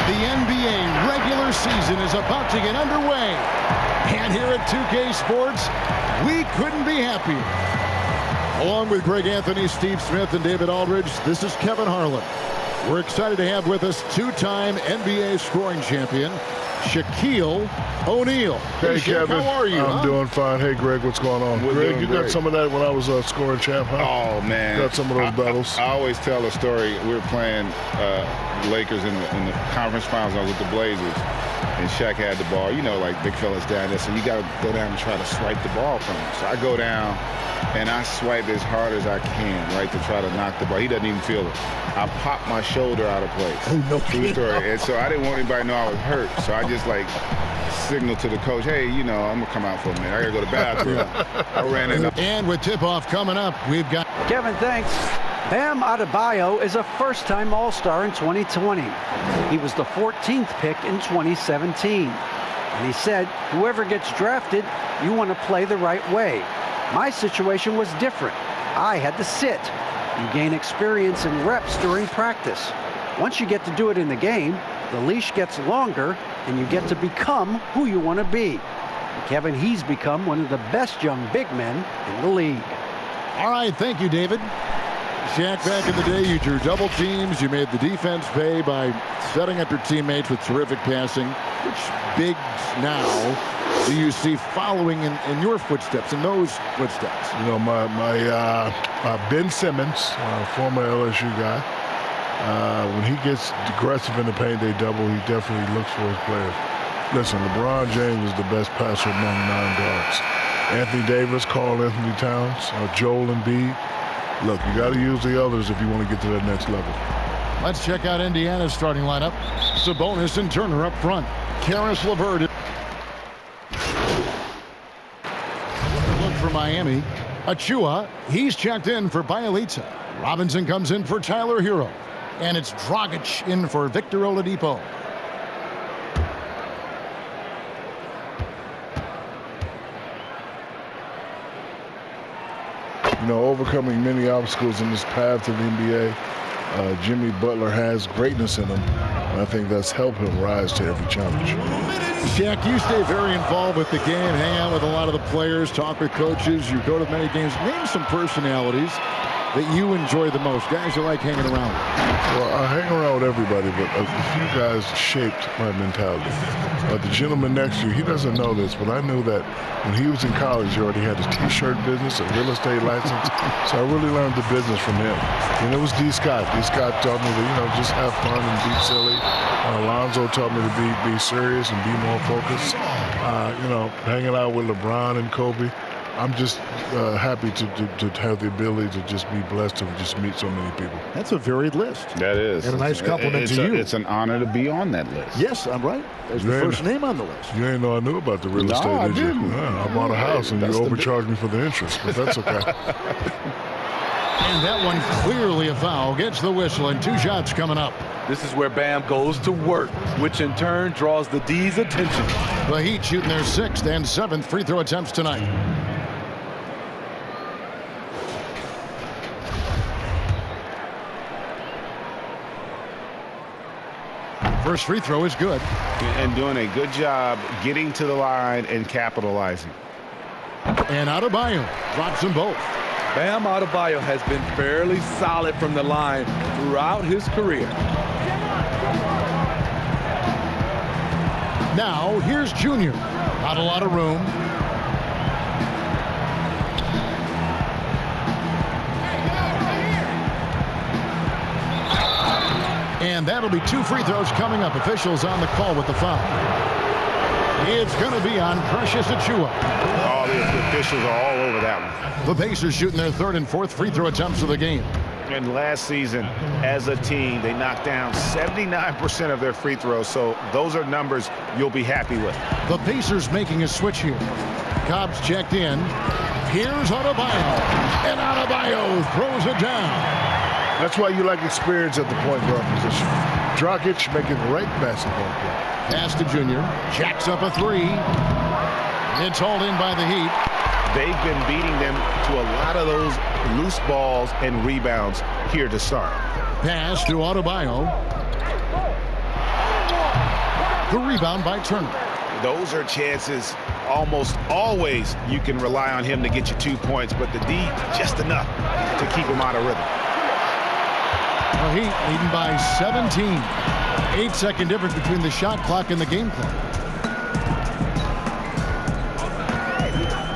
The NBA regular season is about to get underway. And here at 2K Sports, we couldn't be happier. Along with Greg Anthony, Steve Smith, and David Aldridge, this is Kevin Harlan. We're excited to have with us two-time NBA scoring champion, Shaquille O'Neal. Hey, Kevin. How are you? I'm doing fine. Hey, Greg, what's going on? Greg, you got some of that when I was scoring champ, huh? Oh, man. Got some of those battles. I always tell a story. We were playing Lakers in the conference finals. I was with the Blazers, and Shaq had the ball. You know, like big fellas down there, so you got to go down and try to swipe the ball from him. So I go down, and I swipe as hard as I can, right, to try to knock the ball. He doesn't even feel it. I popped my shoulder out of place. Oh, no. True story. And so I didn't want anybody to know I was hurt. So I just, like, signaled to the coach, hey, you know, I'm going to come out for a minute. I got to go to the bathroom. I ran in. And with tip-off coming up, we've got... Kevin, thanks. Bam Adebayo is a first-time All-Star in 2020. He was the 14th pick in 2017. And he said, whoever gets drafted, you want to play the right way. My situation was different. I had to sit. You gain experience and reps during practice. Once you get to do it in the game, the leash gets longer, and you get to become who you want to be. And Kevin, he's become one of the best young big men in the league. All right, thank you, David. Shaq, back in the day, you drew double teams. You made the defense pay by setting up your teammates with terrific passing. Which bigs now do you see following in your footsteps, in those footsteps? You know, my Ben Simmons, former LSU guy, when he gets aggressive in the paint, they double. He definitely looks for his players. Listen, LeBron James is the best passer among 9 guards. Anthony Davis, Karl Anthony Towns, Joel Embiid. Look, you got to use the others if you want to get to that next level. Let's check out Indiana's starting lineup. Sabonis and Turner up front. Karis LeVert. Look for Miami. Achua, he's checked in for Bielitsa. Robinson comes in for Tyler Hero. And it's Dragic in for Victor Oladipo. You know, overcoming many obstacles in this path to the NBA, Jimmy Butler has greatness in him, and I think that's helped him rise to every challenge. Shaq, you stay very involved with the game, hang out with a lot of the players, talk with coaches, you go to many games. Name some personalities that you enjoy the most? Guys you like hanging around with? Well, I hang around with everybody, but a few guys shaped my mentality. The gentleman next to you, he doesn't know this, but I knew that when he was in college, he already had his T-shirt business, a real estate license. So I really learned the business from him. And it was D. Scott. D. Scott taught me to, just have fun and be silly. Alonzo taught me to be serious and be more focused. Hanging out with LeBron and Kobe. I'm just happy to have the ability to just be blessed to just meet so many people. That's a varied list. That is. And a nice compliment to you. It's an honor to be on that list. Yes, I'm right. There's the first name on the list. You ain't know I knew about the real estate, did you? Yeah, I bought a house and you overcharged me for the interest, but that's okay. And that one clearly a foul. Gets the whistle and 2 shots coming up. This is where Bam goes to work, which in turn draws the D's attention. The Heat shooting their 6th and 7th free throw attempts tonight. First free throw is good. And doing a good job getting to the line and capitalizing. And Adebayo drops them both. Bam Adebayo has been fairly solid from the line throughout his career. Now, here's Junior. Not a lot of room. And that'll be 2 free throws coming up. Officials on the call with the foul. It's going to be on Precious Achiuwa. All the officials are all over that one. The Pacers shooting their 3rd and 4th free throw attempts of the game. And last season, as a team, they knocked down 79% of their free throws. So those are numbers you'll be happy with. The Pacers making a switch here. Cobb's checked in. Here's Adebayo. And Adebayo throws it down. That's why you like experience at the point guard position. Dragic making the right basketball play. Pass to Junior. Jacks up a 3. It's hauled in by the Heat. They've been beating them to a lot of those loose balls and rebounds here to start. Pass to Adebayo. The rebound by Turner. Those are chances almost always you can rely on him to get you 2 points, but the D just enough to keep him out of rhythm. The Heat leading by 17. 8-second difference between the shot clock and the game clock.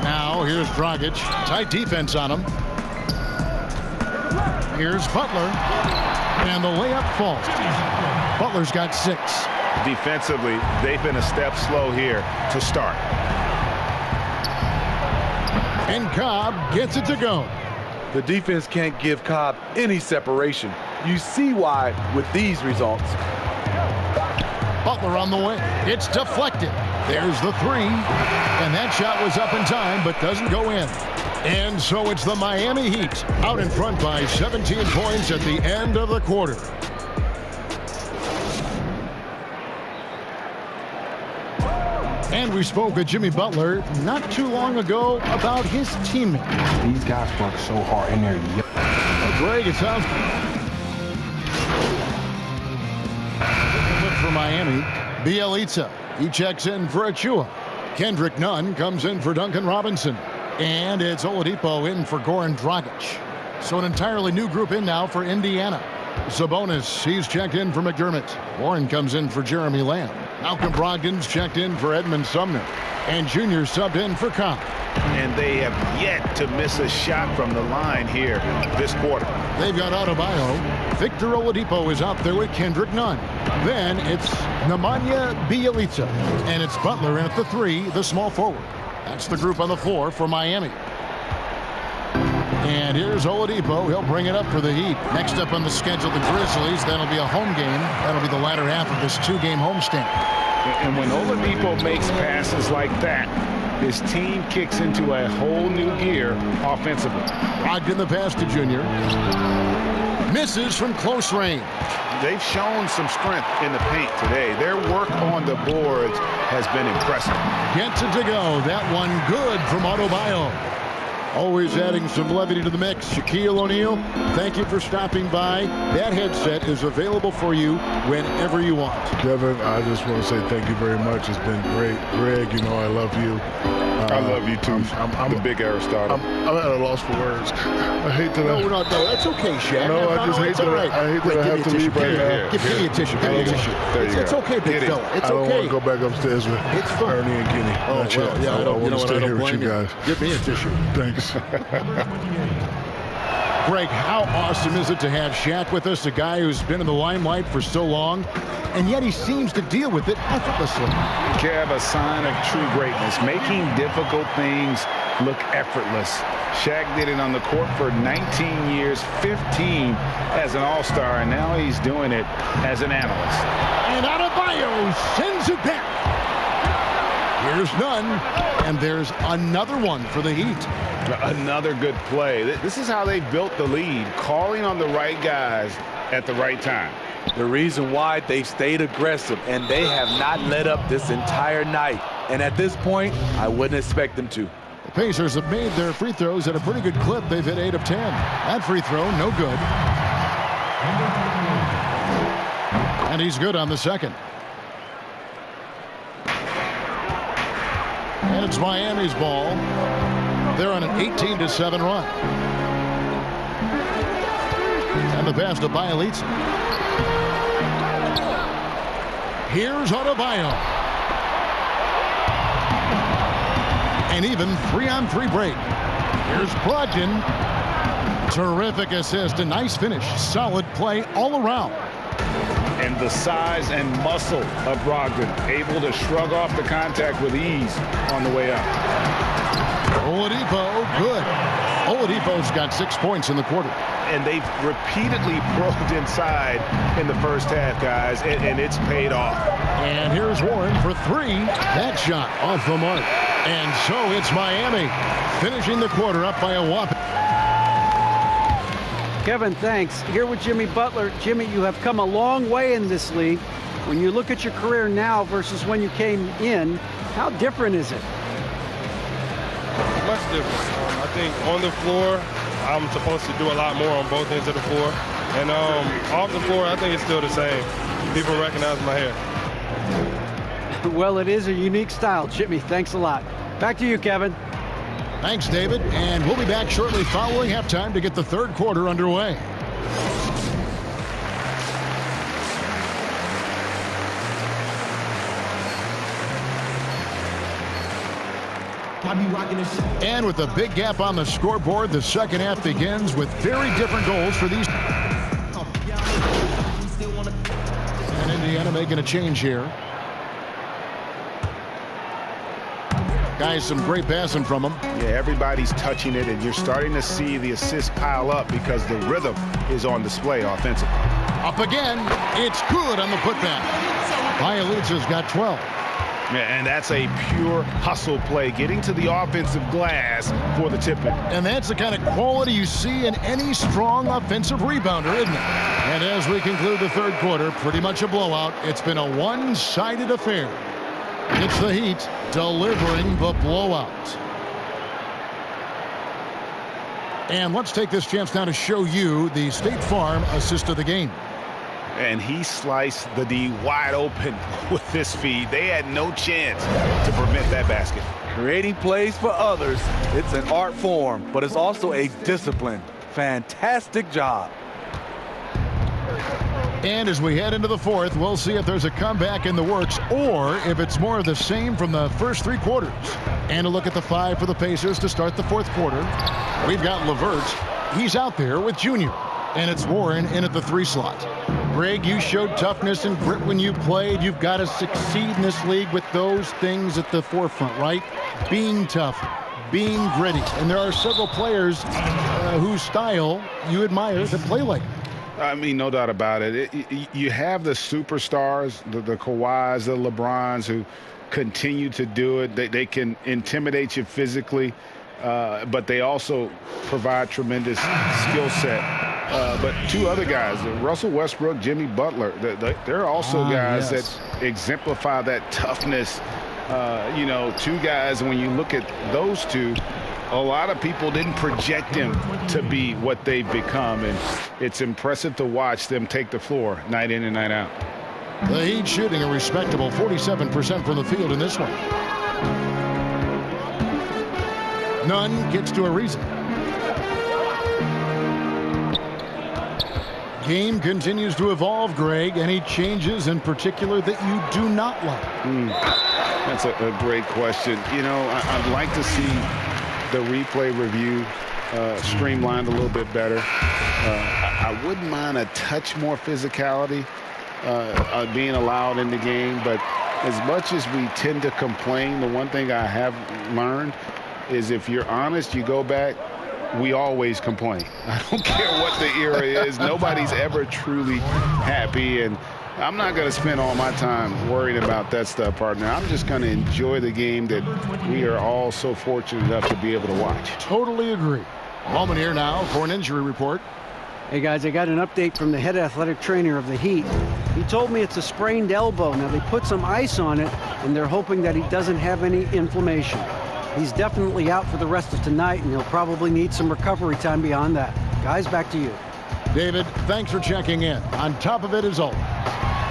Now here's Dragic. Tight defense on him. Here's Butler. And the layup falls. Butler's got 6. Defensively, they've been a step slow here to start. And Cobb gets it to go. The defense can't give Cobb any separation. You see why with these results. Butler on the way. It's deflected. There's the 3. And that shot was up in time, but doesn't go in. And so it's the Miami Heat out in front by 17 points at the end of the quarter. And we spoke with Jimmy Butler not too long ago about his teammates. These guys work so hard in there. Well, Greg, it sounds for Miami. Bielitsa, he checks in for Achiuwa. Kendrick Nunn comes in for Duncan Robinson. And it's Oladipo in for Goran Dragic. So an entirely new group in now for Indiana. Sabonis, he's checked in for McDermott. Warren comes in for Jeremy Lamb. Malcolm Brogdon's checked in for Edmund Sumner. And Junior subbed in for Cobb. And they have yet to miss a shot from the line here this quarter. They've got Adebayo. Victor Oladipo is out there with Kendrick Nunn. Then it's Nemanja Bjelica. And it's Butler in at the 3, the small forward. That's the group on the floor for Miami. And here's Oladipo. He'll bring it up for the Heat. Next up on the schedule, the Grizzlies. That'll be a home game. That'll be the latter half of this 2-game homestand. And when Oladipo makes passes like that, his team kicks into a whole new gear offensively. Brogdon the pass to Junior. Misses from close range. They've shown some strength in the paint today. Their work on the boards has been impressive. Gets it to go. That one good from Adebayo. Always adding some levity to the mix. Shaquille O'Neal, thank you for stopping by. That headset is available for you whenever you want. Devin, I just want to say thank you very much. It's been great. Greg, you know I love you. I love you too. I'm the big Aristotle. I'm at a loss for words. I hate that. No, that's okay, Shaq. No, I just hate that. Right. I hate that I have to leave right now. Give me a tissue. Give me a tissue. It's okay, big fella. It's okay. I don't want to go back upstairs with Ernie and Kenny. Oh, well, yeah, I want to stay here with you guys. Give me a tissue. Thanks. Greg, how awesome is it to have Shaq with us, a guy who's been in the limelight for so long, and yet he seems to deal with it effortlessly. Kev, a sign of true greatness, making difficult things look effortless. Shaq did it on the court for 19 years, 15 as an all-star, and now he's doing it as an analyst. And Adebayo sends it back. Here's none, and there's another one for the Heat. Another good play. This is how they built the lead, calling on the right guys at the right time. The reason why they've stayed aggressive, and they have not let up this entire night. And at this point, I wouldn't expect them to. The Pacers have made their free throws at a pretty good clip. They've hit 8 of 10. That free throw, no good. And he's good on the second. And it's Miami's ball. They're on an 18-7 run. And the pass to Bielitsa. Here's Adebayo. An even 3-on-3 break. Here's Brogdon. Terrific assist. A nice finish. Solid play all around. And the size and muscle of Brogdon, able to shrug off the contact with ease on the way up. Oladipo, good. Oladipo's got 6 points in the quarter. And they've repeatedly probed inside in the first half, guys, and it's paid off. And here's Warren for 3. That shot off the mark. And so it's Miami finishing the quarter up by a whopping. Kevin, thanks. Here with Jimmy Butler. Jimmy, you have come a long way in this league. When you look at your career now versus when you came in, how different is it? Much different. I think on the floor, I'm supposed to do a lot more on both ends of the floor. And off the floor, I think it's still the same. People recognize my hair. Well, it is a unique style. Jimmy, thanks a lot. Back to you, Kevin. Thanks, David. And we'll be back shortly following halftime to get the third quarter underway. And with a big gap on the scoreboard, the second half begins with very different goals for these. And Indiana making a change here. Guys, some great passing from them. Yeah, everybody's touching it, and you're starting to see the assists pile up because the rhythm is on display offensively. Up again. It's good on the putback. Bielitsa's got 12. Yeah, and that's a pure hustle play, getting to the offensive glass for the tip-in. And that's the kind of quality you see in any strong offensive rebounder, isn't it? And as we conclude the third quarter, pretty much a blowout. It's been a one-sided affair. It's the Heat delivering the blowout. And let's take this chance now to show you the State Farm assist of the game. And he sliced the D wide open with this feed. They had no chance to prevent that basket. Creating plays for others, it's an art form, but it's also a discipline. Fantastic job. And as we head into the fourth, we'll see if there's a comeback in the works or if it's more of the same from the first 3 quarters. And a look at the 5 for the Pacers to start the fourth quarter. We've got LeVert. He's out there with Junior. And it's Warren in at the 3 slot. Greg, you showed toughness and grit when you played. You've got to succeed in this league with those things at the forefront, right? Being tough, being gritty. And there are several players whose style you admire that play like it. I mean, no doubt about it. You have the superstars, the Kawhis, the LeBrons, who continue to do it. They can intimidate you physically, but they also provide tremendous skill set. But 2 other guys, Russell Westbrook, Jimmy Butler, they're also guys that exemplify that toughness You know, two guys, when you look at those two, a lot of people didn't project them to be what they've become, and it's impressive to watch them take the floor night in and night out. The Heat shooting a respectable 47% from the field in this one. Nunn gets to Ariza. Game continues to evolve, Greg. Any changes in particular that you do not like? That's a great question. You know, I'd like to see the replay review streamlined a little bit better. I wouldn't mind a touch more physicality being allowed in the game, but as much as we tend to complain, the one thing I have learned is if you're honest, you go back, we always complain. I don't care what the era is. Nobody's ever truly happy, and I'm not going to spend all my time worrying about that stuff, partner. I'm just going to enjoy the game that we are all so fortunate enough to be able to watch. Totally agree. Moment here now for an injury report. Hey, guys, I got an update from the head athletic trainer of the Heat. He told me it's a sprained elbow. Now, they put some ice on it, and they're hoping that he doesn't have any inflammation. He's definitely out for the rest of tonight, and he'll probably need some recovery time beyond that. Guys, back to you. David, thanks for checking in. On top of it is always.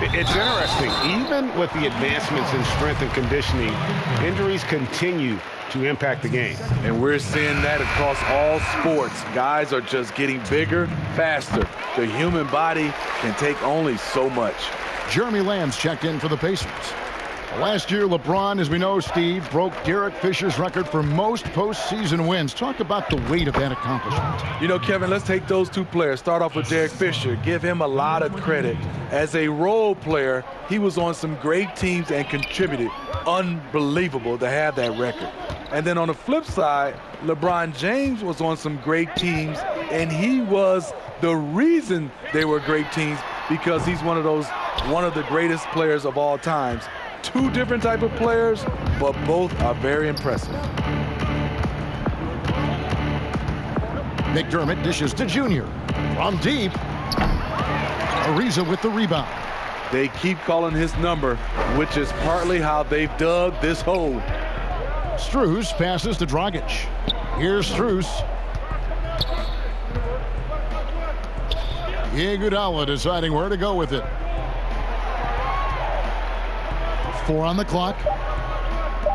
It's interesting. Even with the advancements in strength and conditioning, injuries continue to impact the game. And we're seeing that across all sports. Guys are just getting bigger, faster. The human body can take only so much. Jeremy Lamb's checked in for the Pacers. Last year, LeBron, as we know, Steve, broke Derek Fisher's record for most postseason wins. Talk about the weight of that accomplishment. You know, Kevin, let's take those two players. Start off with Derek Fisher. Give him a lot of credit. As a role player, he was on some great teams and contributed. Unbelievable to have that record. And then on the flip side, LeBron James was on some great teams, and he was the reason they were great teams because he's one of the greatest players of all times. Two different type of players, but both are very impressive. McDermott dishes to Junior. From deep, Ariza with the rebound. They keep calling his number, which is partly how they've dug this hole. Strus passes to Dragic. Here's Strus. Iguodala deciding where to go with it. 4 on the clock.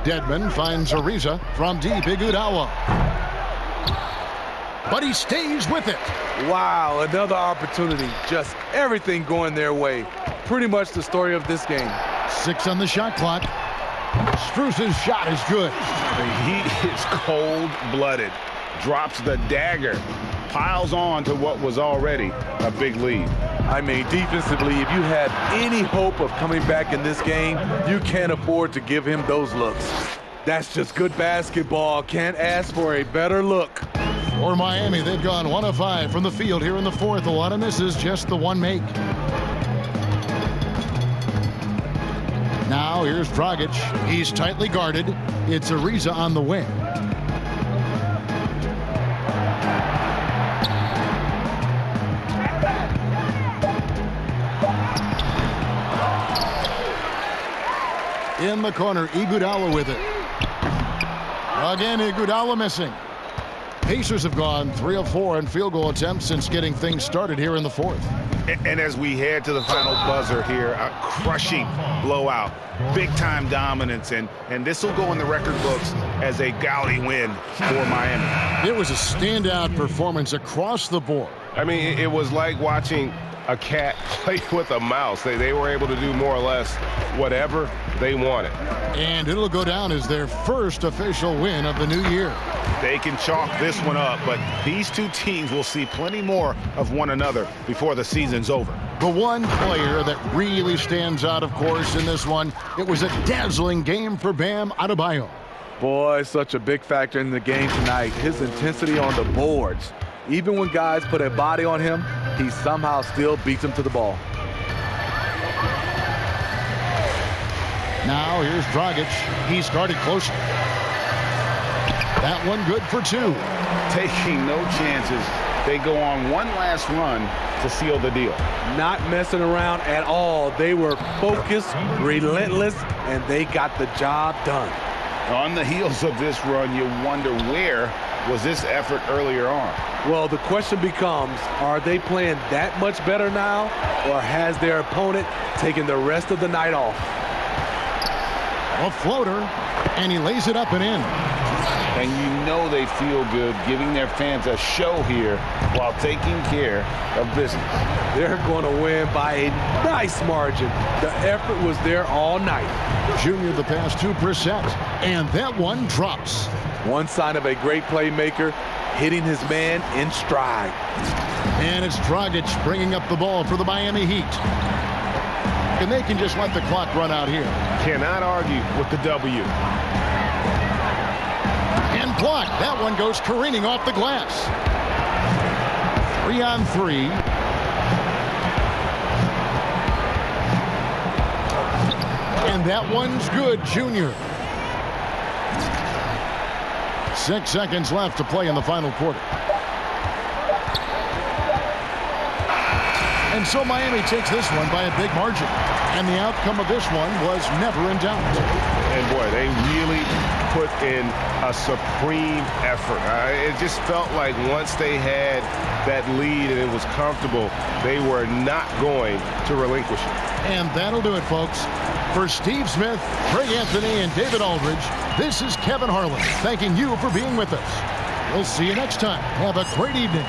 Dedmon finds Ariza from deep. Iguodala. But he stays with it. Wow, another opportunity. Just everything going their way. Pretty much the story of this game. 6 on the shot clock. Strus's shot is good. He is cold-blooded. Drops the dagger. Piles on to what was already a big lead. I mean, defensively, if you had any hope of coming back in this game, you can't afford to give him those looks. That's just good basketball. Can't ask for a better look. For Miami, they've gone 1 of 5 from the field here in the fourth. A lot of misses, just the one make. Now here's Dragic. He's tightly guarded. It's Ariza on the wing. In the corner, Iguodala with it. Again, Iguodala missing. Pacers have gone 3 of 4 in field goal attempts since getting things started here in the fourth. And as we head to the final buzzer here, a crushing blowout, big-time dominance, and this will go in the record books as a gaudy win for Miami. It was a standout performance across the board. I mean, it was like watching a cat play with a mouse. They were able to do more or less whatever they wanted. And it'll go down as their first official win of the new year. They can chalk this one up, but these two teams will see plenty more of one another before the season's over. The one player that really stands out, of course, in this one, it was a dazzling game for Bam Adebayo. Boy, such a big factor in the game tonight. His intensity on the boards. Even when guys put a body on him, he somehow still beats them to the ball. Now here's Dragic. He's guarded closely. That one good for 2. Taking no chances they go on one last run to seal the deal. Not messing around at all. They were focused, relentless, and they got the job done. On the heels of this run, you wonder, where was this effort earlier on? Well, the question becomes, are they playing that much better now, or has their opponent taken the rest of the night off? A floater, and he lays it up and in. And you know they feel good giving their fans a show here while taking care of business. They're going to win by a nice margin. The effort was there all night. Junior the pass to Brissett, and that one drops. One sign of a great playmaker, hitting his man in stride. And it's Dragic bringing up the ball for the Miami Heat. And they can just let the clock run out here. Cannot argue with the W. And blocked. That one goes careening off the glass. 3-on-3. And that one's good, Junior. 6 seconds left to play in the final quarter. And so Miami takes this one by a big margin. And the outcome of this one was never in doubt. And boy, they really put in a supreme effort. It just felt like once they had that lead and it was comfortable, they were not going to relinquish it. And that'll do it, folks. For Steve Smith, Greg Anthony, and David Aldridge, this is Kevin Harlan thanking you for being with us. We'll see you next time. Have a great evening.